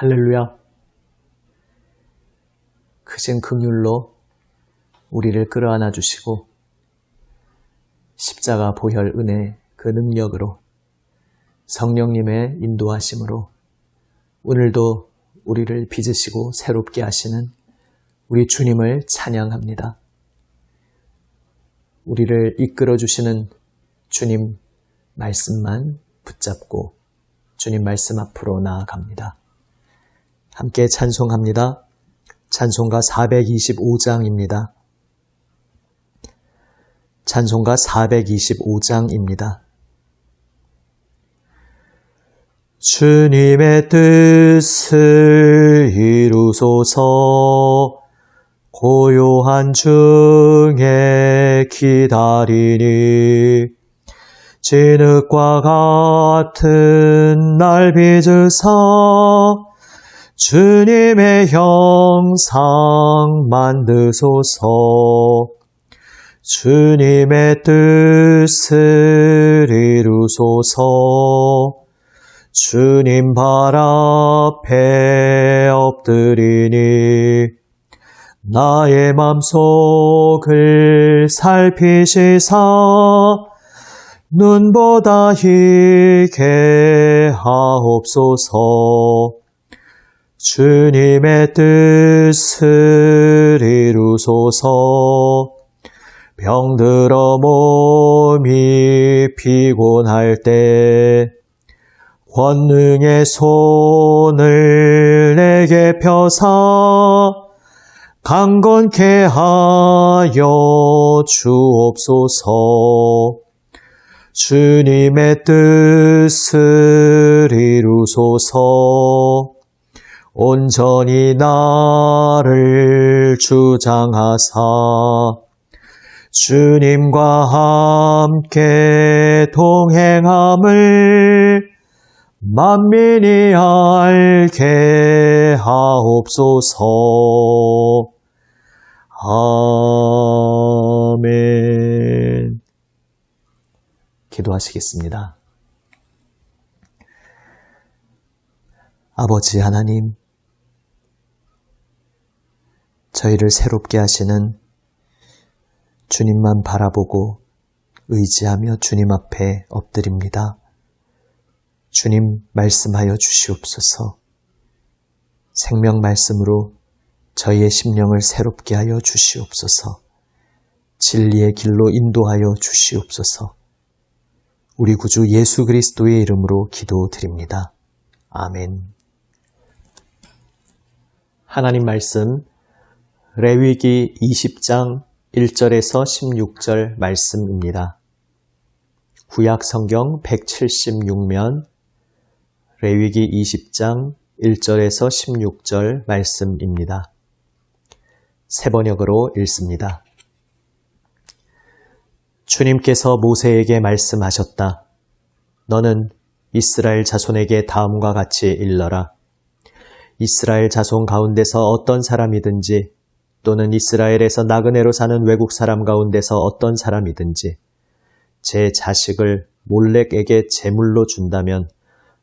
할렐루야. 크신 긍휼로 우리를 끌어안아 주시고 십자가 보혈 은혜 그 능력으로 성령님의 인도하심으로 오늘도 우리를 빚으시고 새롭게 하시는 우리 주님을 찬양합니다. 우리를 이끌어 주시는 주님 말씀만 붙잡고 주님 말씀 앞으로 나아갑니다. 함께 찬송합니다. 찬송가 425장입니다. 찬송가 425장입니다. 주님의 뜻을 이루소서 고요한 중에 기다리니 진흙과 같은 날 빚으사 주님의 형상 만드소서. 주님의 뜻을 이루소서. 주님 발 앞에 엎드리니 나의 맘속을 살피시사 눈보다 희게 하옵소서. 주님의 뜻을 이루소서. 병들어 몸이 피곤할 때 권능의 손을 내게 펴사 강건케 하여 주옵소서. 주님의 뜻을 이루소서. 온전히 나를 주장하사 주님과 함께 동행함을 만민이 알게 하옵소서. 아멘. 기도하시겠습니다. 아버지 하나님, 저희를 새롭게 하시는 주님만 바라보고 의지하며 주님 앞에 엎드립니다. 주님 말씀하여 주시옵소서. 생명 말씀으로 저희의 심령을 새롭게 하여 주시옵소서. 진리의 길로 인도하여 주시옵소서. 우리 구주 예수 그리스도의 이름으로 기도드립니다. 아멘. 하나님 말씀 레위기 20장 1절에서 16절 말씀입니다. 구약 성경 176면 레위기 20장 1절에서 16절 말씀입니다. 새 번역으로 읽습니다. 주님께서 모세에게 말씀하셨다. 너는 이스라엘 자손에게 다음과 같이 일러라. 이스라엘 자손 가운데서 어떤 사람이든지 또는 이스라엘에서 나그네로 사는 외국 사람 가운데서 어떤 사람이든지 제 자식을 몰렉에게 제물로 준다면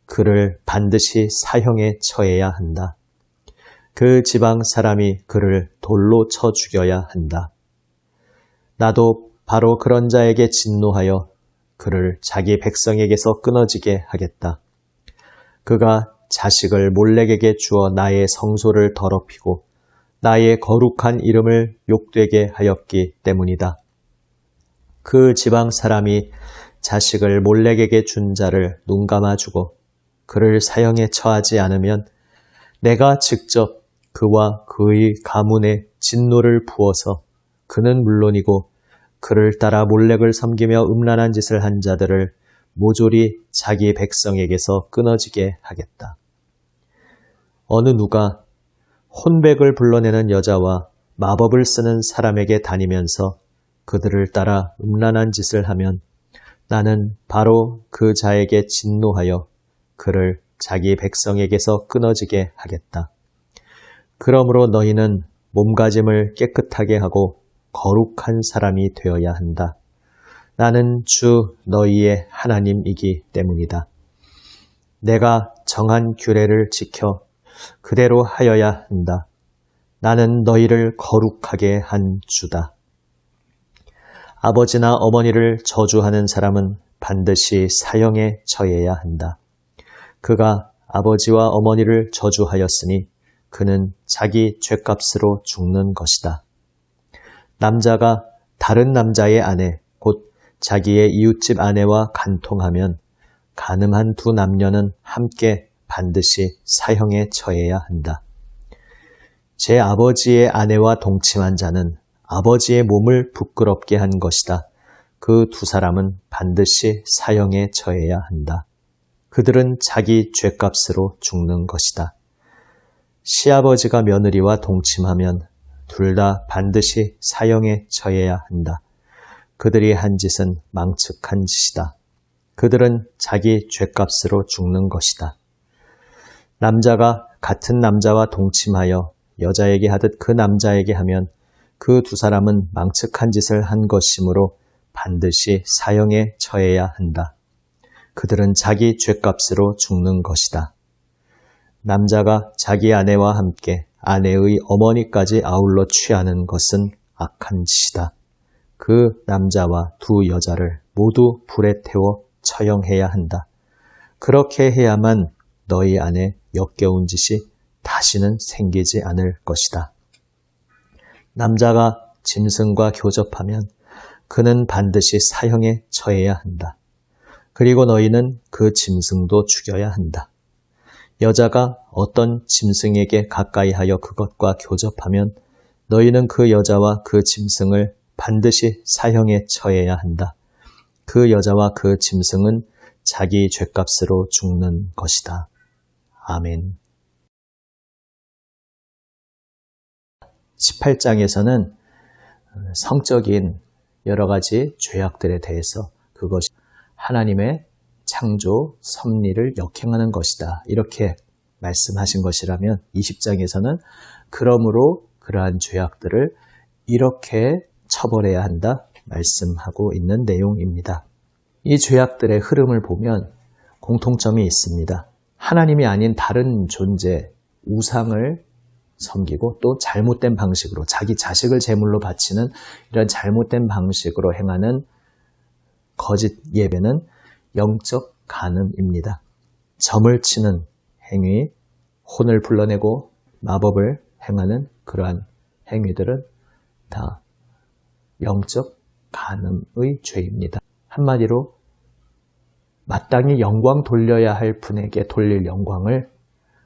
그를 반드시 사형에 처해야 한다. 그 지방 사람이 그를 돌로 쳐 죽여야 한다. 나도 바로 그런 자에게 진노하여 그를 자기 백성에게서 끊어지게 하겠다. 그가 자식을 몰렉에게 주어 나의 성소를 더럽히고 나의 거룩한 이름을 욕되게 하였기 때문이다. 그 지방 사람이 자식을 몰렉에게 준 자를 눈감아주고 그를 사형에 처하지 않으면 내가 직접 그와 그의 가문에 진노를 부어서 그는 물론이고 그를 따라 몰렉을 섬기며 음란한 짓을 한 자들을 모조리 자기 백성에게서 끊어지게 하겠다. 어느 누가 혼백을 불러내는 여자와 마법을 쓰는 사람에게 다니면서 그들을 따라 음란한 짓을 하면 나는 바로 그 자에게 진노하여 그를 자기 백성에게서 끊어지게 하겠다. 그러므로 너희는 몸가짐을 깨끗하게 하고 거룩한 사람이 되어야 한다. 나는 주 너희의 하나님이기 때문이다. 내가 정한 규례를 지켜 그대로 하여야 한다. 나는 너희를 거룩하게 한 주다. 아버지나 어머니를 저주하는 사람은 반드시 사형에 처해야 한다. 그가 아버지와 어머니를 저주하였으니 그는 자기 죄값으로 죽는 것이다. 남자가 다른 남자의 아내, 곧 자기의 이웃집 아내와 간통하면 간음한 두 남녀는 함께 반드시 사형에 처해야 한다. 제 아버지의 아내와 동침한 자는 아버지의 몸을 부끄럽게 한 것이다. 그 두 사람은 반드시 사형에 처해야 한다. 그들은 자기 죄값으로 죽는 것이다. 시아버지가 며느리와 동침하면 둘 다 반드시 사형에 처해야 한다. 그들이 한 짓은 망측한 짓이다. 그들은 자기 죄값으로 죽는 것이다. 남자가 같은 남자와 동침하여 여자에게 하듯 그 남자에게 하면 그 두 사람은 망측한 짓을 한 것이므로 반드시 사형에 처해야 한다. 그들은 자기 죄값으로 죽는 것이다. 남자가 자기 아내와 함께 아내의 어머니까지 아울러 취하는 것은 악한 짓이다. 그 남자와 두 여자를 모두 불에 태워 처형해야 한다. 그렇게 해야만 너희 안에 역겨운 짓이 다시는 생기지 않을 것이다. 남자가 짐승과 교접하면 그는 반드시 사형에 처해야 한다. 그리고 너희는 그 짐승도 죽여야 한다. 여자가 어떤 짐승에게 가까이 하여 그것과 교접하면 너희는 그 여자와 그 짐승을 반드시 사형에 처해야 한다. 그 여자와 그 짐승은 자기 죄값으로 죽는 것이다. 아멘. 18장에서는 성적인 여러 가지 죄악들에 대해서 그것이 하나님의 창조 섭리를 역행하는 것이다. 이렇게 말씀하신 것이라면 20장에서는 그러므로 그러한 죄악들을 이렇게 처벌해야 한다 말씀하고 있는 내용입니다. 이 죄악들의 흐름을 보면 공통점이 있습니다. 하나님이 아닌 다른 존재, 우상을 섬기고 또 잘못된 방식으로 자기 자식을 제물로 바치는 이런 잘못된 방식으로 행하는 거짓 예배는 영적 간음입니다. 점을 치는 행위, 혼을 불러내고 마법을 행하는 그러한 행위들은 다 영적 간음의 죄입니다. 한마디로 마땅히 영광 돌려야 할 분에게 돌릴 영광을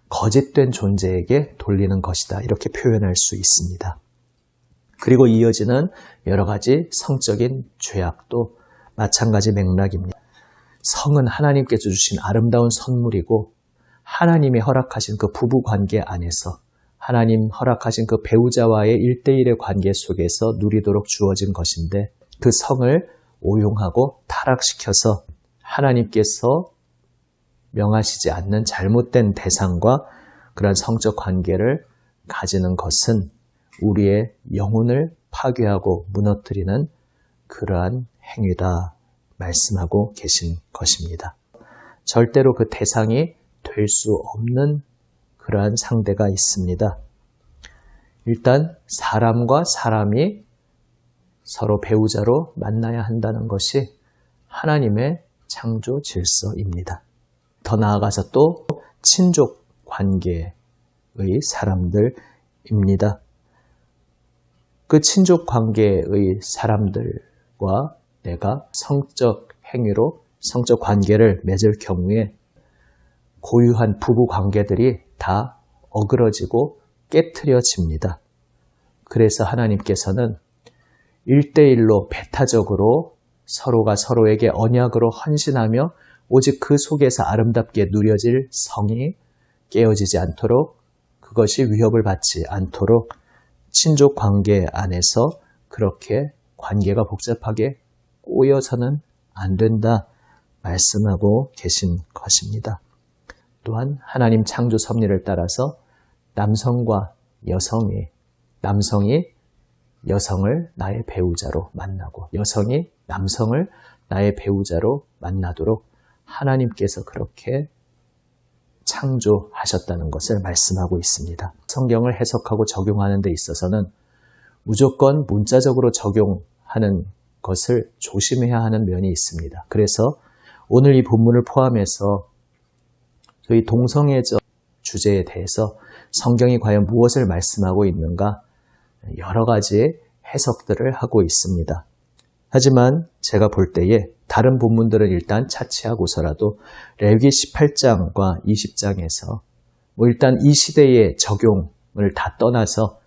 거짓된 존재에게 돌리는 것이다. 이렇게 표현할 수 있습니다. 그리고 이어지는 여러 가지 성적인 죄악도 마찬가지 맥락입니다. 성은 하나님께서 주신 아름다운 선물이고 하나님이 허락하신 그 부부관계 안에서 하나님 허락하신 그 배우자와의 1대1의 관계 속에서 누리도록 주어진 것인데 그 성을 오용하고 타락시켜서 하나님께서 명하시지 않는 잘못된 대상과 그런 성적 관계를 가지는 것은 우리의 영혼을 파괴하고 무너뜨리는 그러한 행위다 말씀하고 계신 것입니다. 절대로 그 대상이 될 수 없는 그러한 상대가 있습니다. 일단 사람과 사람이 서로 배우자로 만나야 한다는 것이 하나님의 창조 질서입니다. 더 나아가서 또 친족 관계의 사람들입니다. 그 친족 관계의 사람들과 내가 성적 행위로 성적 관계를 맺을 경우에 고유한 부부 관계들이 다 어그러지고 깨트려집니다. 그래서 하나님께서는 1대1로 배타적으로 서로가 서로에게 언약으로 헌신하며 오직 그 속에서 아름답게 누려질 성이 깨어지지 않도록 그것이 위협을 받지 않도록 친족 관계 안에서 그렇게 관계가 복잡하게 꼬여서는 안 된다 말씀하고 계신 것입니다. 또한 하나님 창조 섭리를 따라서 남성과 남성이 여성을 나의 배우자로 만나고 여성이 남성을 나의 배우자로 만나도록 하나님께서 그렇게 창조하셨다는 것을 말씀하고 있습니다. 성경을 해석하고 적용하는 데 있어서는 무조건 문자적으로 적용하는 것을 조심해야 하는 면이 있습니다. 그래서 오늘 이 본문을 포함해서 저희 동성애적 주제에 대해서 성경이 과연 무엇을 말씀하고 있는가 여러 가지 해석들을 하고 있습니다. 하지만 제가 볼 때에 다른 본문들은 일단 차치하고서라도 레위기 18장과 20장에서 일단 이 시대의 적용을 다 떠나서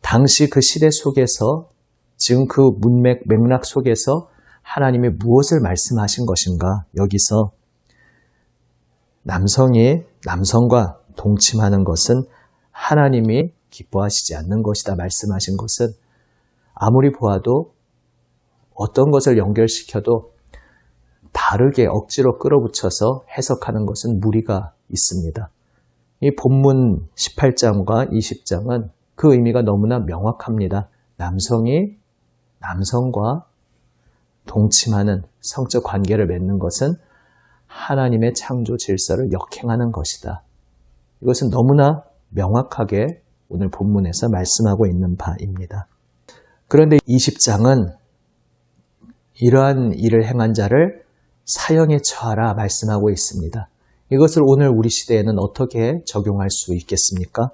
당시 그 시대 속에서 지금 그 맥락 속에서 하나님이 무엇을 말씀하신 것인가, 여기서 남성이 남성과 동침하는 것은 하나님이 기뻐하시지 않는 것이다 말씀하신 것은 아무리 보아도 어떤 것을 연결시켜도 다르게 억지로 끌어붙여서 해석하는 것은 무리가 있습니다. 이 본문 18장과 20장은 그 의미가 너무나 명확합니다. 남성이 남성과 동침하는 성적 관계를 맺는 것은 하나님의 창조 질서를 역행하는 것이다. 이것은 너무나 명확하게 오늘 본문에서 말씀하고 있는 바입니다. 그런데 20장은 이러한 일을 행한 자를 사형에 처하라 말씀하고 있습니다. 이것을 오늘 우리 시대에는 어떻게 적용할 수 있겠습니까?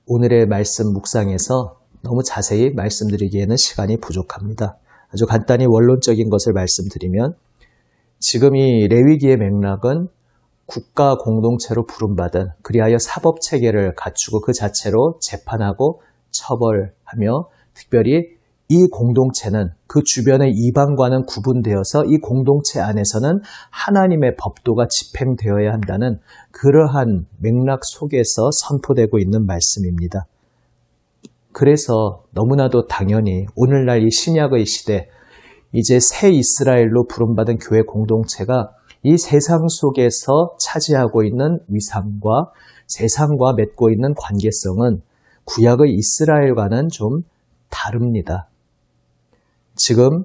오늘의 말씀 묵상에서 너무 자세히 말씀드리기에는 시간이 부족합니다. 아주 간단히 원론적인 것을 말씀드리면 지금 이 레위기의 맥락은 국가 공동체로 부름받은 그리하여 사법체계를 갖추고 그 자체로 재판하고 처벌하며 특별히 이 공동체는 그 주변의 이방과는 구분되어서 이 공동체 안에서는 하나님의 법도가 집행되어야 한다는 그러한 맥락 속에서 선포되고 있는 말씀입니다. 그래서 너무나도 당연히 오늘날 이 신약의 시대 이제 새 이스라엘로 부름받은 교회 공동체가 이 세상 속에서 차지하고 있는 위상과 세상과 맺고 있는 관계성은 구약의 이스라엘과는 좀 다릅니다. 지금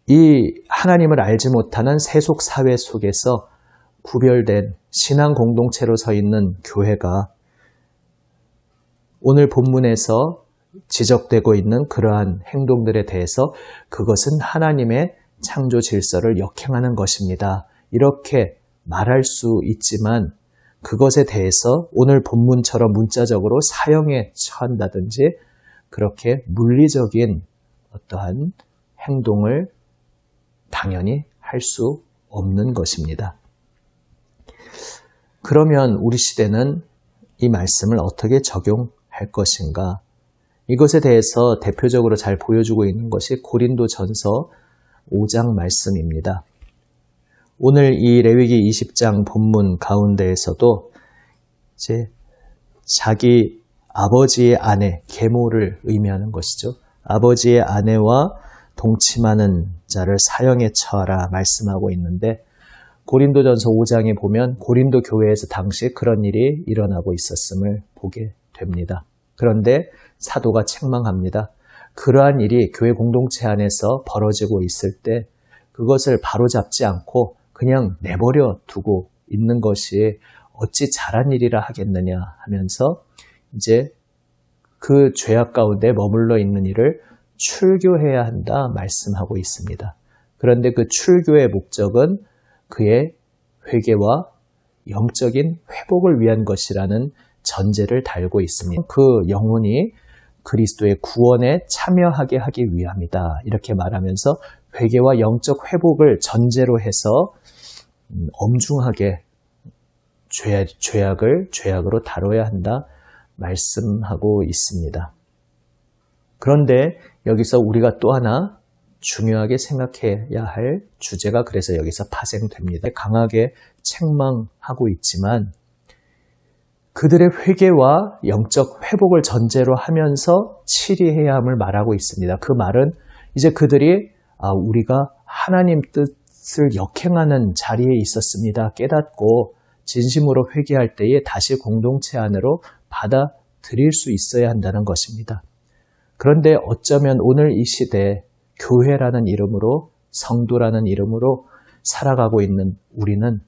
이 하나님을 알지 못하는 세속 사회 속에서 구별된 신앙 공동체로 서 있는 교회가 오늘 본문에서 지적되고 있는 그러한 행동들에 대해서 그것은 하나님의 창조 질서를 역행하는 것입니다. 이렇게 말할 수 있지만 그것에 대해서 오늘 본문처럼 문자적으로 사형에 처한다든지 그렇게 물리적인 어떠한 행동을 당연히 할 수 없는 것입니다. 그러면 우리 시대는 이 말씀을 어떻게 적용할 것인가? 이것에 대해서 대표적으로 잘 보여주고 있는 것이 고린도전서 5장 말씀입니다. 오늘 이 레위기 20장 본문 가운데에서도 이제 자기 아버지의 아내, 계모를 의미하는 것이죠. 아버지의 아내와 동침하는 자를 사형에 처하라 말씀하고 있는데 고린도전서 5장에 보면 고린도 교회에서 당시 그런 일이 일어나고 있었음을 보게 됩니다. 그런데 사도가 책망합니다. 그러한 일이 교회 공동체 안에서 벌어지고 있을 때 그것을 바로잡지 않고 그냥 내버려 두고 있는 것이 어찌 잘한 일이라 하겠느냐 하면서 이제 그 죄악 가운데 머물러 있는 일을 출교해야 한다 말씀하고 있습니다. 그런데 그 출교의 목적은 그의 회개와 영적인 회복을 위한 것이라는 전제를 달고 있습니다. 그 영혼이 그리스도의 구원에 참여하게 하기 위함이다. 이렇게 말하면서 회개와 영적 회복을 전제로 해서 엄중하게 죄악으로 다뤄야 한다 말씀하고 있습니다. 그런데 여기서 우리가 또 하나 중요하게 생각해야 할 주제가 그래서 여기서 파생됩니다. 강하게 책망하고 있지만 그들의 회개와 영적 회복을 전제로 하면서 치리해야 함을 말하고 있습니다. 그 말은 이제 그들이 우리가 하나님 뜻을 역행하는 자리에 있었습니다. 깨닫고 진심으로 회개할 때에 다시 공동체 안으로 받아들일 수 있어야 한다는 것입니다. 그런데 어쩌면 오늘 이 시대 교회라는 이름으로 성도라는 이름으로 살아가고 있는 우리는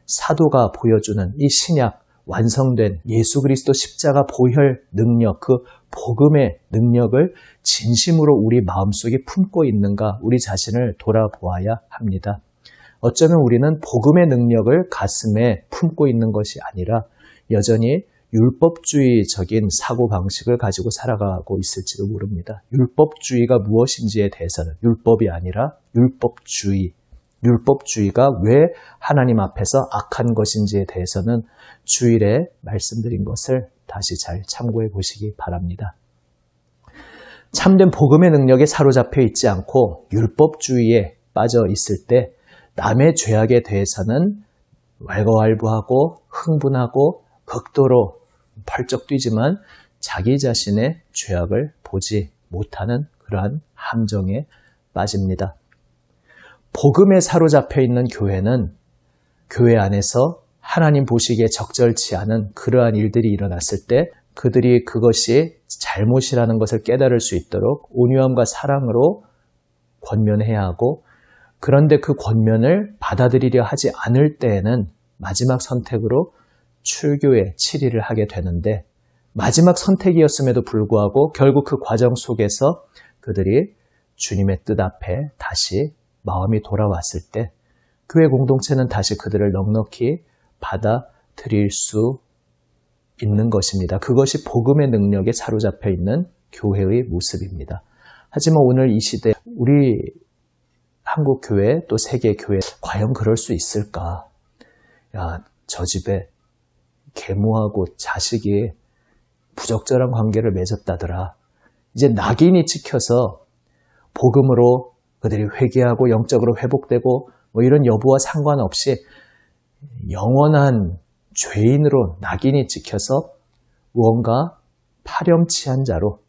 사도가 보여주는 이 신약 완성된 예수 그리스도 십자가 보혈 능력, 그 복음의 능력을 진심으로 우리 마음속에 품고 있는가 우리 자신을 돌아보아야 합니다. 어쩌면 우리는 복음의 능력을 가슴에 품고 있는 것이 아니라 여전히 율법주의적인 사고방식을 가지고 살아가고 있을지도 모릅니다. 율법주의가 무엇인지에 대해서는 율법이 아니라 율법주의가 왜 하나님 앞에서 악한 것인지에 대해서는 주일에 말씀드린 것을 다시 잘 참고해 보시기 바랍니다. 참된 복음의 능력에 사로잡혀 있지 않고 율법주의에 빠져 있을 때 남의 죄악에 대해서는 왈가왈부하고 흥분하고 극도로 펄쩍 뛰지만 자기 자신의 죄악을 보지 못하는 그러한 함정에 빠집니다. 복음에 사로잡혀 있는 교회는 교회 안에서 하나님 보시기에 적절치 않은 그러한 일들이 일어났을 때 그들이 그것이 잘못이라는 것을 깨달을 수 있도록 온유함과 사랑으로 권면해야 하고, 그런데 그 권면을 받아들이려 하지 않을 때에는 마지막 선택으로 출교에 치리를 하게 되는데, 마지막 선택이었음에도 불구하고 결국 그 과정 속에서 그들이 주님의 뜻 앞에 다시 마음이 돌아왔을 때 교회 공동체는 다시 그들을 넉넉히 받아들일 수 있는 것입니다. 그것이 복음의 능력에 사로잡혀 있는 교회의 모습입니다. 하지만 오늘 이 시대 우리 한국 교회 또 세계 교회 과연 그럴 수 있을까? 야, 저 집에 계모하고 자식이 부적절한 관계를 맺었다더라. 이제 낙인이 찍혀서 복음으로 그들이 회개하고 영적으로 회복되고 뭐 이런 여부와 상관없이 영원한 죄인으로 낙인이 찍혀서 무언가 파렴치한 자로,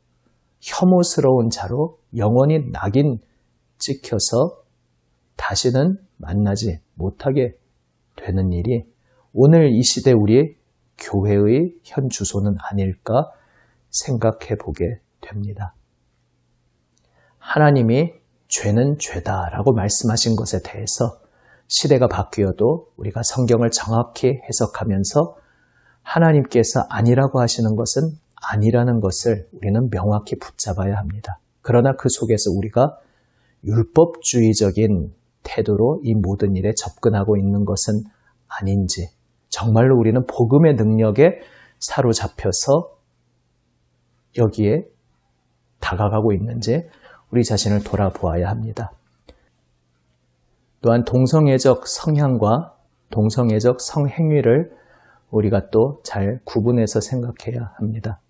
혐오스러운 자로 영원히 낙인 찍혀서 다시는 만나지 못하게 되는 일이 오늘 이 시대 우리 교회의 현 주소는 아닐까 생각해 보게 됩니다. 하나님이 죄는 죄다라고 말씀하신 것에 대해서 시대가 바뀌어도 우리가 성경을 정확히 해석하면서 하나님께서 아니라고 하시는 것은 아니라는 것을 우리는 명확히 붙잡아야 합니다. 그러나 그 속에서 우리가 율법주의적인 태도로 이 모든 일에 접근하고 있는 것은 아닌지, 정말로 우리는 복음의 능력에 사로잡혀서 여기에 다가가고 있는지 우리 자신을 돌아보아야 합니다. 또한 동성애적 성향과 동성애적 성행위를 우리가 또 잘 구분해서 생각해야 합니다.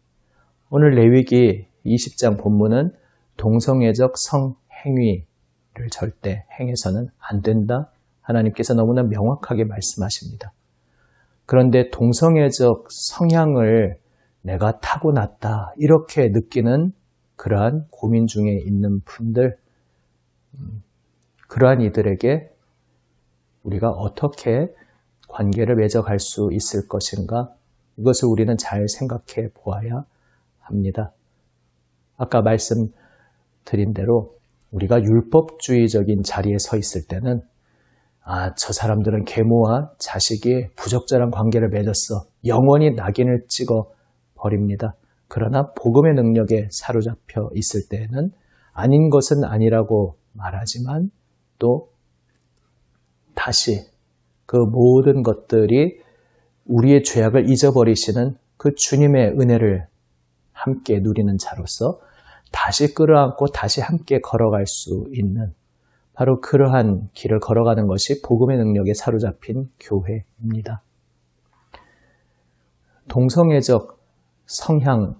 오늘 레위기 20장 본문은 동성애적 성행위를 절대 행해서는 안 된다. 하나님께서 너무나 명확하게 말씀하십니다. 그런데 동성애적 성향을 내가 타고났다 이렇게 느끼는 그러한 고민 중에 있는 분들, 그러한 이들에게 우리가 어떻게 관계를 맺어갈 수 있을 것인가, 이것을 우리는 잘 생각해 보아야 합니다. 아까 말씀드린 대로 우리가 율법주의적인 자리에 서 있을 때는 저 사람들은 계모와 자식이 부적절한 관계를 맺었어. 영원히 낙인을 찍어 버립니다. 그러나 복음의 능력에 사로잡혀 있을 때에는 아닌 것은 아니라고 말하지만 또 다시 그 모든 것들이 우리의 죄악을 잊어버리시는 그 주님의 은혜를 함께 누리는 자로서 다시 끌어안고 다시 함께 걸어갈 수 있는 바로 그러한 길을 걸어가는 것이 복음의 능력에 사로잡힌 교회입니다. 동성애적 성향에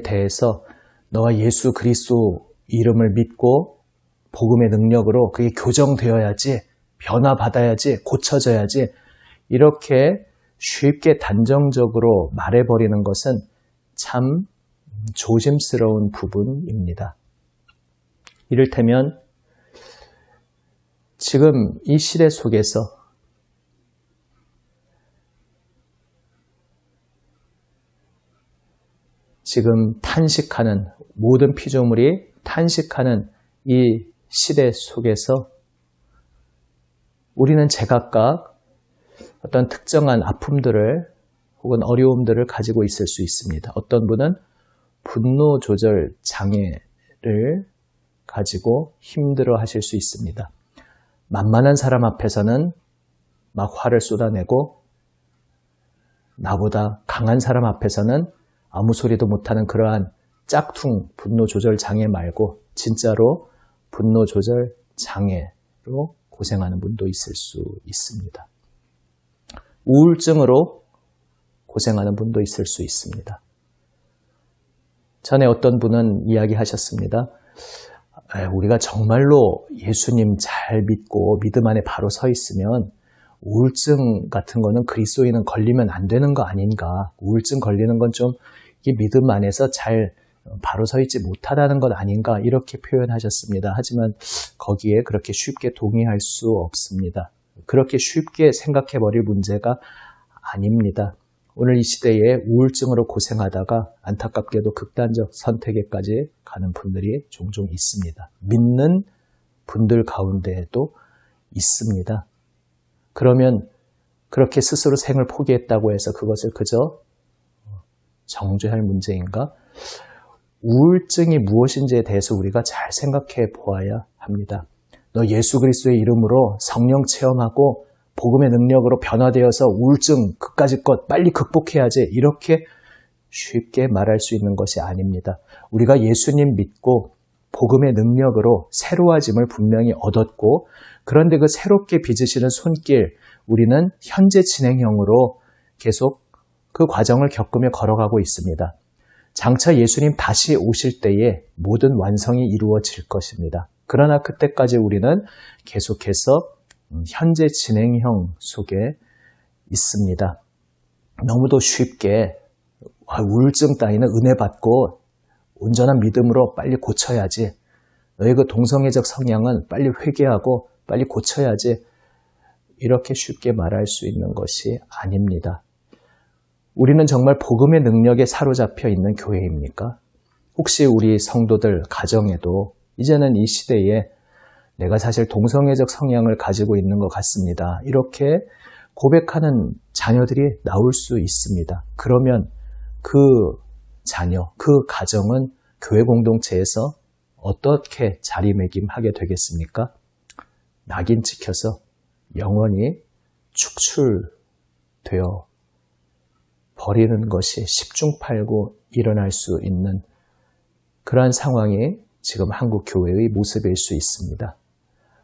대해서 너와 예수 그리스도 이름을 믿고 복음의 능력으로 그게 교정되어야지, 변화받아야지, 고쳐져야지 이렇게 쉽게 단정적으로 말해버리는 것은 참 조심스러운 부분입니다. 이를테면 지금 이 시대 속에서 지금 탄식하는 모든 피조물이 탄식하는 이 시대 속에서 우리는 제각각 어떤 특정한 아픔들을 혹은 어려움들을 가지고 있을 수 있습니다. 어떤 분은 분노 조절 장애를 가지고 힘들어 하실 수 있습니다. 만만한 사람 앞에서는 막 화를 쏟아내고 나보다 강한 사람 앞에서는 아무 소리도 못하는 그러한 짝퉁 분노 조절 장애 말고 진짜로 분노 조절 장애로 고생하는 분도 있을 수 있습니다. 우울증으로 고생하는 분도 있을 수 있습니다. 전에 어떤 분은 이야기하셨습니다. 우리가 정말로 예수님 잘 믿고 믿음 안에 바로 서 있으면 우울증 같은 거는 그리스도인은 걸리면 안 되는 거 아닌가. 우울증 걸리는 건 좀 믿음 안에서 잘 바로 서 있지 못하다는 것 아닌가 이렇게 표현하셨습니다. 하지만 거기에 그렇게 쉽게 동의할 수 없습니다. 그렇게 쉽게 생각해버릴 문제가 아닙니다. 오늘 이 시대에 우울증으로 고생하다가 안타깝게도 극단적 선택에까지 가는 분들이 종종 있습니다. 믿는 분들 가운데에도 있습니다. 그러면 그렇게 스스로 생을 포기했다고 해서 그것을 그저 정죄할 문제인가? 우울증이 무엇인지에 대해서 우리가 잘 생각해 보아야 합니다. 너 예수 그리스도의 이름으로 성령 체험하고 복음의 능력으로 변화되어서 우울증 그까짓 것 빨리 극복해야지 이렇게 쉽게 말할 수 있는 것이 아닙니다. 우리가 예수님 믿고 복음의 능력으로 새로워짐을 분명히 얻었고 그런데 그 새롭게 빚으시는 손길 우리는 현재 진행형으로 계속 그 과정을 겪으며 걸어가고 있습니다. 장차 예수님 다시 오실 때에 모든 완성이 이루어질 것입니다. 그러나 그때까지 우리는 계속해서 현재 진행형 속에 있습니다. 너무도 쉽게 우울증 따위는 은혜 받고 온전한 믿음으로 빨리 고쳐야지. 너희 그 동성애적 성향은 빨리 회개하고 빨리 고쳐야지. 이렇게 쉽게 말할 수 있는 것이 아닙니다. 우리는 정말 복음의 능력에 사로잡혀 있는 교회입니까? 혹시 우리 성도들 가정에도 이제는 이 시대에 내가 사실 동성애적 성향을 가지고 있는 것 같습니다. 이렇게 고백하는 자녀들이 나올 수 있습니다. 그러면 그 자녀, 그 가정은 교회 공동체에서 어떻게 자리매김하게 되겠습니까? 낙인 찍혀서 영원히 축출되어 버리는 것이 십중팔구 일어날 수 있는 그러한 상황이 지금 한국 교회의 모습일 수 있습니다.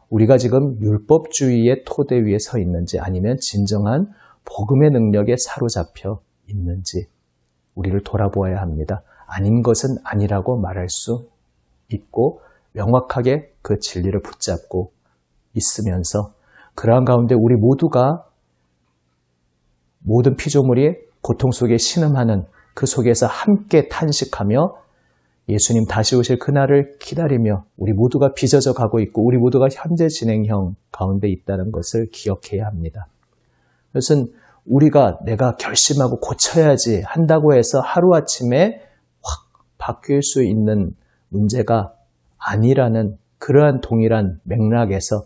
우리가 지금 율법주의의 토대 위에 서 있는지 아니면 진정한 복음의 능력에 사로잡혀 있는지 우리를 돌아보아야 합니다. 아닌 것은 아니라고 말할 수 있고 명확하게 그 진리를 붙잡고 있으면서 그러한 가운데 우리 모두가 모든 피조물이 고통 속에 신음하는 그 속에서 함께 탄식하며 예수님 다시 오실 그날을 기다리며 우리 모두가 빚어져 가고 있고 우리 모두가 현재 진행형 가운데 있다는 것을 기억해야 합니다. 그것은 우리가 내가 결심하고 고쳐야지 한다고 해서 하루아침에 확 바뀔 수 있는 문제가 아니라는 그러한 동일한 맥락에서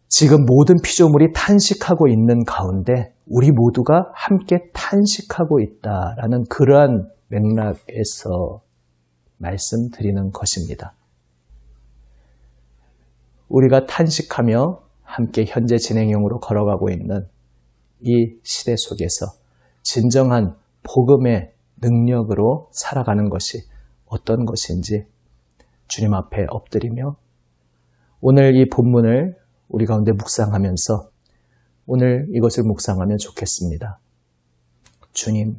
지금 모든 피조물이 탄식하고 있는 가운데 우리 모두가 함께 탄식하고 있다라는 그러한 맥락에서 말씀드리는 것입니다. 우리가 탄식하며 함께 현재 진행형으로 걸어가고 있는 이 시대 속에서 진정한 복음의 능력으로 살아가는 것이 어떤 것인지 주님 앞에 엎드리며 오늘 이 본문을 우리 가운데 묵상하면서 오늘 이것을 묵상하면 좋겠습니다. 주님,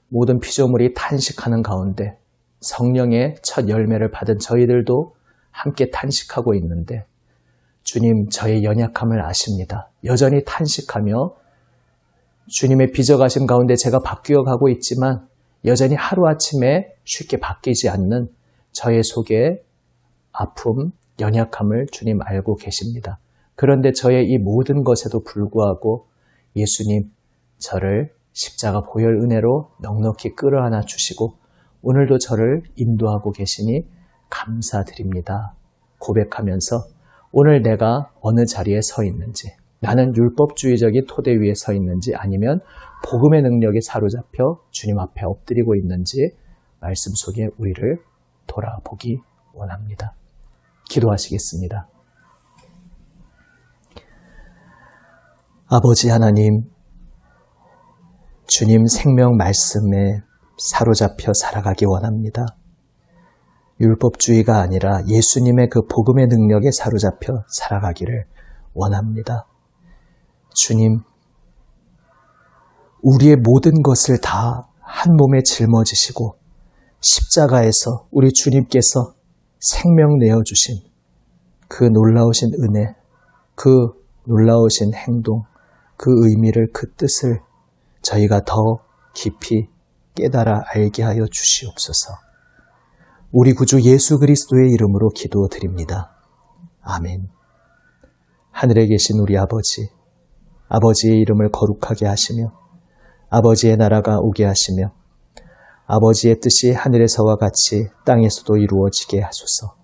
모든 피조물이 탄식하는 가운데 성령의 첫 열매를 받은 저희들도 함께 탄식하고 있는데 주님, 저의 연약함을 아십니다. 여전히 탄식하며 주님의 빚어가심 가운데 제가 바뀌어 가고 있지만 여전히 하루아침에 쉽게 바뀌지 않는 저의 속에 아픔, 연약함을 주님 알고 계십니다. 그런데 저의 이 모든 것에도 불구하고 예수님, 저를 십자가 보혈 은혜로 넉넉히 끌어안아 주시고 오늘도 저를 인도하고 계시니 감사드립니다. 고백하면서 오늘 내가 어느 자리에 서 있는지, 나는 율법주의적인 토대 위에 서 있는지 아니면 복음의 능력에 사로잡혀 주님 앞에 엎드리고 있는지 말씀 속에 우리를 돌아보기 원합니다. 기도하시겠습니다. 아버지 하나님, 주님 생명 말씀에 사로잡혀 살아가기 원합니다. 율법주의가 아니라 예수님의 그 복음의 능력에 사로잡혀 살아가기를 원합니다. 주님, 우리의 모든 것을 다 한 몸에 짊어지시고 십자가에서 우리 주님께서 생명 내어주신 그 놀라우신 은혜, 그 놀라우신 행동, 그 의미를, 그 뜻을 저희가 더 깊이 깨달아 알게 하여 주시옵소서. 우리 구주 예수 그리스도의 이름으로 기도드립니다. 아멘. 하늘에 계신 우리 아버지, 아버지의 이름을 거룩하게 하시며 아버지의 나라가 오게 하시며 아버지의 뜻이 하늘에서와 같이 땅에서도 이루어지게 하소서.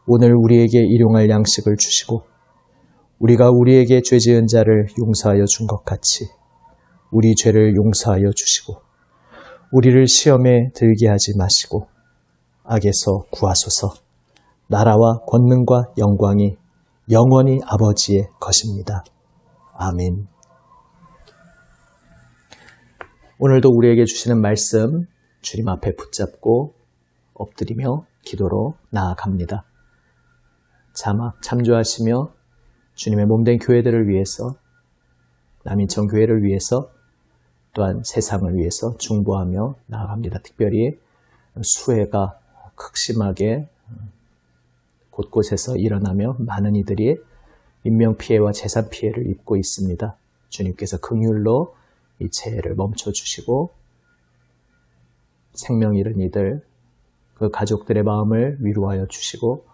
오늘 우리에게 일용할 양식을 주시고 우리가 우리에게 죄 지은 자를 용서하여 준 것 같이 우리 죄를 용서하여 주시고 우리를 시험에 들게 하지 마시고 악에서 구하소서. 나라와 권능과 영광이 영원히 아버지의 것입니다. 아멘. 오늘도 우리에게 주시는 말씀 주님 앞에 붙잡고 엎드리며 기도로 나아갑니다. 자막 참조하시며 주님의 몸된 교회들을 위해서, 남인천 교회를 위해서, 또한 세상을 위해서 중보하며 나아갑니다. 특별히 수해가 극심하게 곳곳에서 일어나며 많은 이들이 인명피해와 재산피해를 입고 있습니다. 주님께서 긍휼로 이 재해를 멈춰주시고 생명 잃은 이들, 그 가족들의 마음을 위로하여 주시고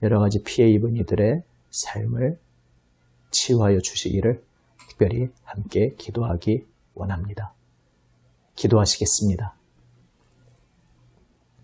여러 가지 피해 입은 이들의 삶을 치유하여 주시기를 특별히 함께 기도하기 원합니다. 기도하시겠습니다.